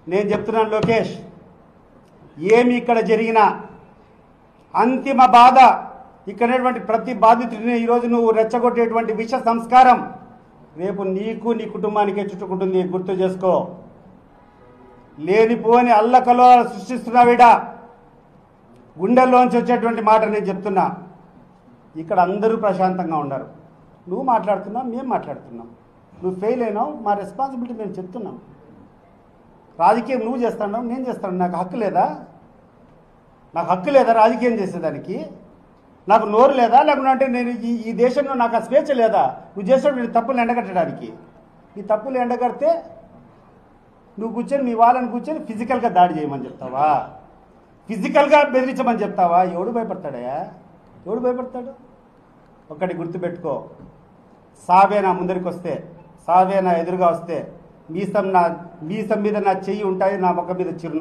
నేను చెప్తున్నాను లోకేష్, ఏమి ఇక్కడ జరిగినా అంతిమ బాధ ఇక్కడటువంటి ప్రతి బాధితుడిని ఈరోజు నువ్వు రెచ్చగొట్టేటువంటి విష సంస్కారం రేపు నీకు నీ కుటుంబానికే చుట్టుకుంటుంది. గుర్తు చేసుకో. లేనిపోని అల్లకల్లోలాలు సృష్టిస్తున్నావిడా. గుండెల్లోంచి వచ్చేటువంటి మాట నేను చెప్తున్నా. ఇక్కడ అందరూ ప్రశాంతంగా ఉన్నారు. నువ్వు మాట్లాడుతున్నావు, మేము మాట్లాడుతున్నాం. నువ్వు ఫెయిల్ అయినావు, మా రెస్పాన్సిబిలిటీ మేము చెప్తున్నాం. రాజకీయం నువ్వు చేస్తున్నావు, నేను చేస్తాను. నాకు హక్కు లేదా? నాకు హక్కు లేదా రాజకీయం చేసేదానికి? నాకు నోరు లేదా? లేకుంటే నేను ఈ దేశంలో నాకు ఆ స్వేచ్ఛ లేదా? నువ్వు చేసేటువంటి తప్పులు ఎండగట్టడానికి. ఈ తప్పులు ఎండగడితే నువ్వు కూర్చొని మీ వాళ్ళని కూర్చొని ఫిజికల్గా దాడి చేయమని చెప్తావా? ఫిజికల్గా బెదిరించమని చెప్తావా? ఎవడు భయపడతాడయా? ఎవడు భయపడతాడు? ఒక్కటి గుర్తుపెట్టుకో, సావేనా ముందరికి వస్తే, సావేనా ఎదురుగా వస్తే మీసం మీద నా చెయ్యి ఉంటాయి, నా ముఖం మీద చిరునవ్వు.